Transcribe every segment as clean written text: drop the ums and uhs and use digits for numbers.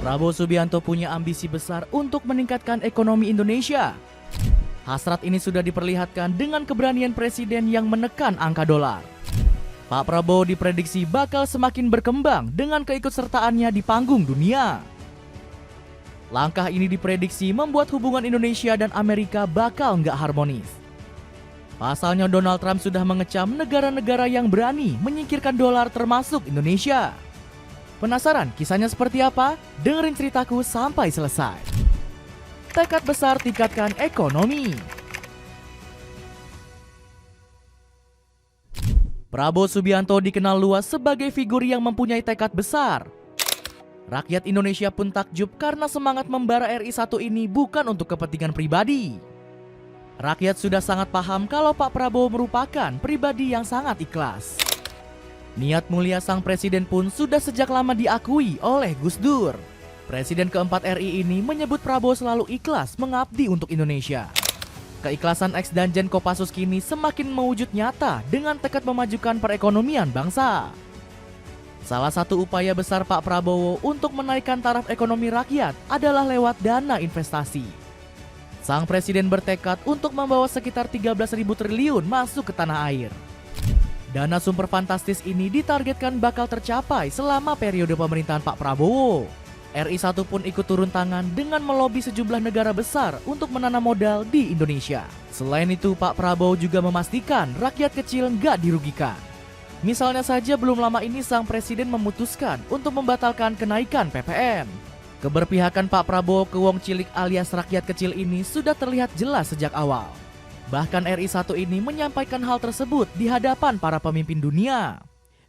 Prabowo Subianto punya ambisi besar untuk meningkatkan ekonomi Indonesia. Hasrat ini sudah diperlihatkan dengan keberanian presiden yang menekan angka dolar. Pak Prabowo diprediksi bakal semakin berkembang dengan keikutsertaannya di panggung dunia. Langkah ini diprediksi membuat hubungan Indonesia dan Amerika bakal nggak harmonis. Pasalnya Donald Trump sudah mengecam negara-negara yang berani menyingkirkan dolar termasuk Indonesia. Penasaran kisahnya seperti apa? Dengerin ceritaku sampai selesai. Tekad besar tingkatkan ekonomi. Prabowo Subianto dikenal luas sebagai figur yang mempunyai tekad besar. Rakyat Indonesia pun takjub karena semangat membara RI1 ini bukan untuk kepentingan pribadi. Rakyat sudah sangat paham kalau Pak Prabowo merupakan pribadi yang sangat ikhlas. Niat mulia sang presiden pun sudah sejak lama diakui oleh Gus Dur. Presiden keempat RI ini menyebut Prabowo selalu ikhlas mengabdi untuk Indonesia. Keikhlasan ex Danjen Kopassus kini semakin mewujud nyata dengan tekad memajukan perekonomian bangsa. Salah satu upaya besar Pak Prabowo untuk menaikkan taraf ekonomi rakyat adalah lewat dana investasi. Sang presiden bertekad untuk membawa sekitar 13.000 triliun masuk ke tanah air. Dana sumber fantastis ini ditargetkan bakal tercapai selama periode pemerintahan Pak Prabowo. RI1 pun ikut turun tangan dengan melobi sejumlah negara besar untuk menanam modal di Indonesia. Selain itu, Pak Prabowo juga memastikan rakyat kecil nggak dirugikan. Misalnya saja belum lama ini sang presiden memutuskan untuk membatalkan kenaikan PPN. Keberpihakan Pak Prabowo ke wong cilik alias rakyat kecil ini sudah terlihat jelas sejak awal. Bahkan RI1 ini menyampaikan hal tersebut di hadapan para pemimpin dunia.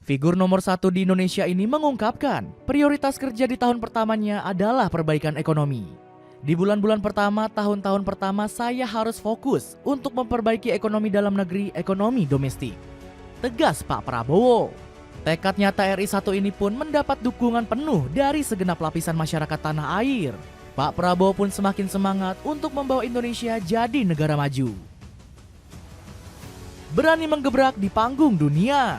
Figur nomor 1 di Indonesia ini mengungkapkan prioritas kerja di tahun pertamanya adalah perbaikan ekonomi. Di bulan-bulan pertama, tahun-tahun pertama saya harus fokus untuk memperbaiki ekonomi dalam negeri, ekonomi domestik. Tegas Pak Prabowo. Tekad nyata RI1 ini pun mendapat dukungan penuh dari segenap lapisan masyarakat tanah air. Pak Prabowo pun semakin semangat untuk membawa Indonesia jadi negara maju. Berani menggebrak di panggung dunia.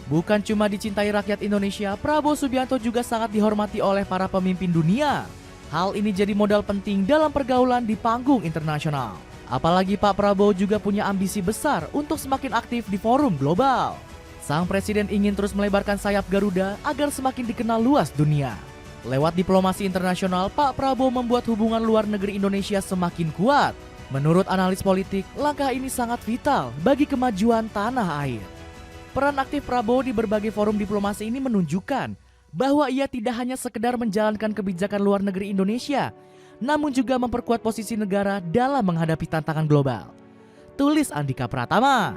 Bukan cuma dicintai rakyat Indonesia, Prabowo Subianto juga sangat dihormati oleh para pemimpin dunia. Hal ini jadi modal penting dalam pergaulan di panggung internasional. Apalagi Pak Prabowo juga punya ambisi besar untuk semakin aktif di forum global. Sang presiden ingin terus melebarkan sayap Garuda agar semakin dikenal luas dunia. Lewat diplomasi internasional, Pak Prabowo membuat hubungan luar negeri Indonesia semakin kuat. Menurut analis politik, langkah ini sangat vital bagi kemajuan tanah air. Peran aktif Prabowo di berbagai forum diplomasi ini menunjukkan bahwa ia tidak hanya sekedar menjalankan kebijakan luar negeri Indonesia, namun juga memperkuat posisi negara dalam menghadapi tantangan global. Tulis Andika Pratama.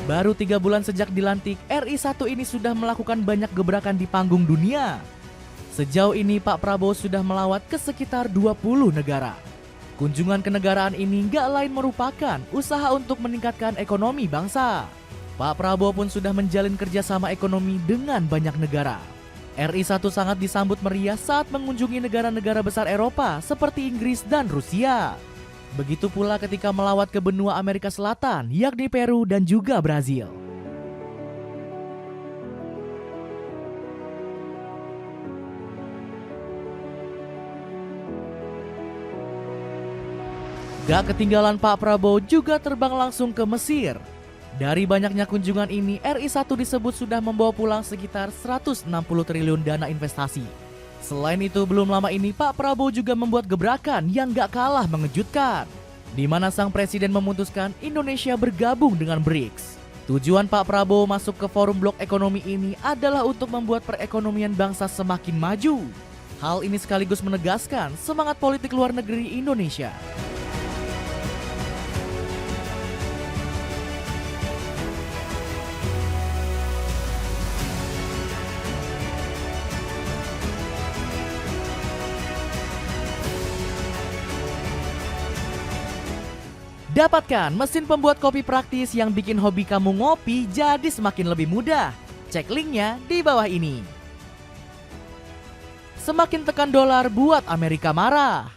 Baru 3 bulan sejak dilantik, RI1 ini sudah melakukan banyak gebrakan di panggung dunia. Sejauh ini Pak Prabowo sudah melawat ke sekitar 20 negara. Kunjungan kenegaraan ini nggak lain merupakan usaha untuk meningkatkan ekonomi bangsa. Pak Prabowo pun sudah menjalin kerjasama ekonomi dengan banyak negara. RI1 sangat disambut meriah saat mengunjungi negara-negara besar Eropa seperti Inggris dan Rusia. Begitu pula ketika melawat ke benua Amerika Selatan, yakni Peru dan juga Brazil. Gak ketinggalan Pak Prabowo juga terbang langsung ke Mesir. Dari banyaknya kunjungan ini, RI1 disebut sudah membawa pulang sekitar 160 triliun dana investasi. Selain itu, belum lama ini Pak Prabowo juga membuat gebrakan yang gak kalah mengejutkan, di mana sang presiden memutuskan Indonesia bergabung dengan BRICS. Tujuan Pak Prabowo masuk ke forum blok ekonomi ini adalah untuk membuat perekonomian bangsa semakin maju. Hal ini sekaligus menegaskan semangat politik luar negeri Indonesia. Dapatkan mesin pembuat kopi praktis yang bikin hobi kamu ngopi jadi semakin lebih mudah. Cek linknya di bawah ini. Semakin tekan dolar buat Amerika marah.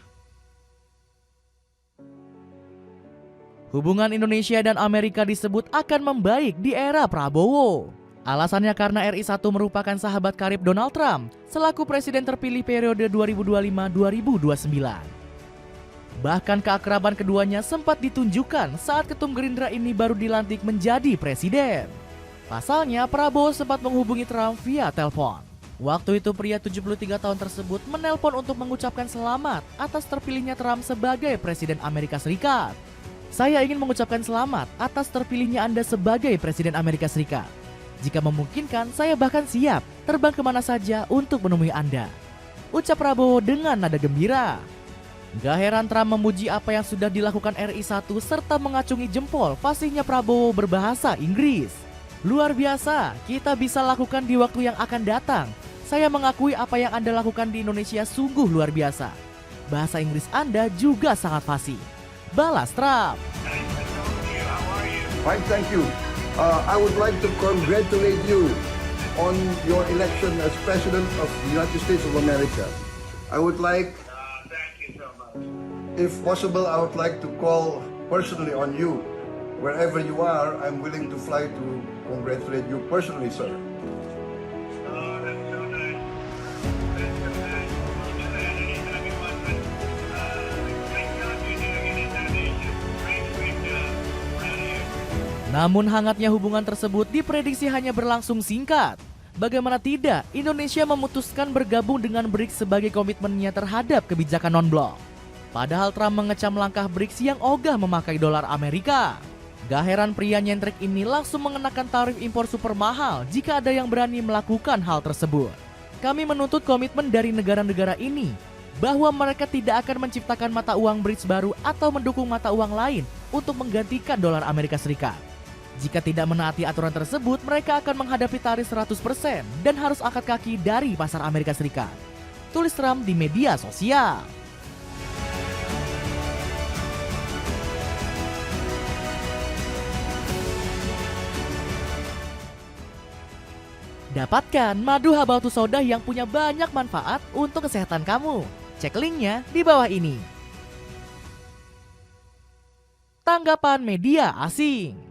Hubungan Indonesia dan Amerika disebut akan membaik di era Prabowo. Alasannya karena RI1 merupakan sahabat karib Donald Trump selaku presiden terpilih periode 2025-2029. Bahkan keakraban keduanya sempat ditunjukkan saat Ketum Gerindra ini baru dilantik menjadi presiden. Pasalnya, Prabowo sempat menghubungi Trump via telepon. Waktu itu pria 73 tahun tersebut menelpon untuk mengucapkan selamat atas terpilihnya Trump sebagai presiden Amerika Serikat. Saya ingin mengucapkan selamat atas terpilihnya Anda sebagai presiden Amerika Serikat. Jika memungkinkan, saya bahkan siap terbang kemana saja untuk menemui Anda. Ucap Prabowo dengan nada gembira. Gak heran Trump memuji apa yang sudah dilakukan RI1 serta mengacungi jempol fasihnya Prabowo berbahasa Inggris. Luar biasa, kita bisa lakukan di waktu yang akan datang. Saya mengakui apa yang Anda lakukan di Indonesia sungguh luar biasa. Bahasa Inggris Anda juga sangat fasih. Balas Trump. Fine, thank you. I would like to congratulate you on your election as President of the United States of America. I would like, if possible, I would like to call personally on you. Wherever you are, I'm willing to fly to congratulate you personally, sir. That's so nice. That's so nice. Anytime you want, but great job you're doing in Indonesia. Great job. Proud of you. Namun hangatnya hubungan tersebut diprediksi hanya berlangsung singkat. Bagaimana tidak, Indonesia memutuskan bergabung dengan BRICS sebagai komitmennya terhadap kebijakan non-blok. Padahal Trump mengecam langkah BRICS yang ogah memakai dolar Amerika. Gak heran pria nyentrik ini langsung mengenakan tarif impor super mahal jika ada yang berani melakukan hal tersebut. Kami menuntut komitmen dari negara-negara ini bahwa mereka tidak akan menciptakan mata uang BRICS baru atau mendukung mata uang lain untuk menggantikan dolar Amerika Serikat. Jika tidak menaati aturan tersebut, mereka akan menghadapi tarif 100% dan harus angkat kaki dari pasar Amerika Serikat. Tulis Trump di media sosial. Dapatkan madu habatus soda yang punya banyak manfaat untuk kesehatan kamu. Cek linknya di bawah ini. Tanggapan media asing.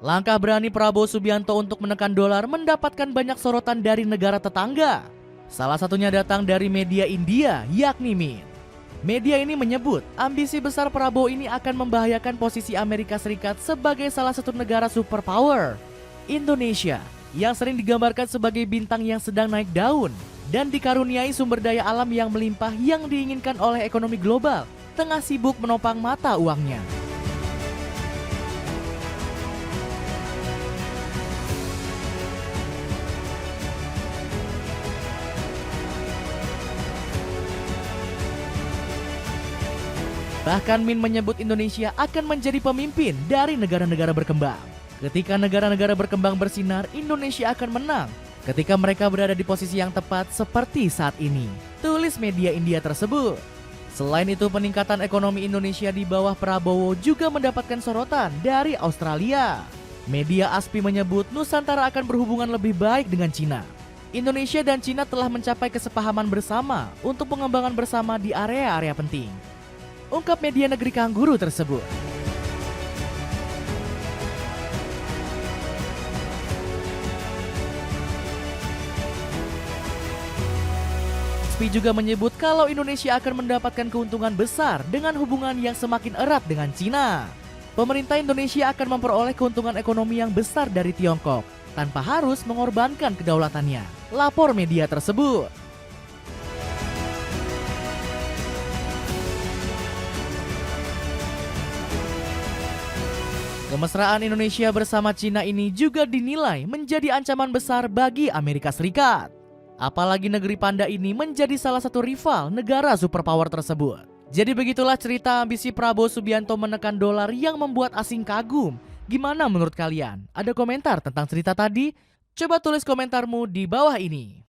Langkah berani Prabowo Subianto untuk menekan dolar mendapatkan banyak sorotan dari negara tetangga. Salah satunya datang dari media India, yakni Mint. Media ini menyebut ambisi besar Prabowo ini akan membahayakan posisi Amerika Serikat sebagai salah satu negara superpower. Indonesia, yang sering digambarkan sebagai bintang yang sedang naik daun dan dikaruniai sumber daya alam yang melimpah yang diinginkan oleh ekonomi global, tengah sibuk menopang mata uangnya. Bahkan Min menyebut Indonesia akan menjadi pemimpin dari negara-negara berkembang. Ketika negara-negara berkembang bersinar, Indonesia akan menang. Ketika mereka berada di posisi yang tepat seperti saat ini. Tulis media India tersebut. Selain itu, peningkatan ekonomi Indonesia di bawah Prabowo juga mendapatkan sorotan dari Australia. Media ASPI menyebut Nusantara akan berhubungan lebih baik dengan Cina. Indonesia dan Cina telah mencapai kesepahaman bersama untuk pengembangan bersama di area-area penting. Ungkap media negeri Kangguru tersebut. ASPI juga menyebut kalau Indonesia akan mendapatkan keuntungan besar dengan hubungan yang semakin erat dengan Cina. Pemerintah Indonesia akan memperoleh keuntungan ekonomi yang besar dari Tiongkok tanpa harus mengorbankan kedaulatannya. Lapor media tersebut. Kemesraan Indonesia bersama Cina ini juga dinilai menjadi ancaman besar bagi Amerika Serikat. Apalagi negeri panda ini menjadi salah satu rival negara superpower tersebut. Jadi begitulah cerita ambisi Prabowo Subianto menekan dolar yang membuat asing kagum. Gimana menurut kalian? Ada komentar tentang cerita tadi? Coba tulis komentarmu di bawah ini.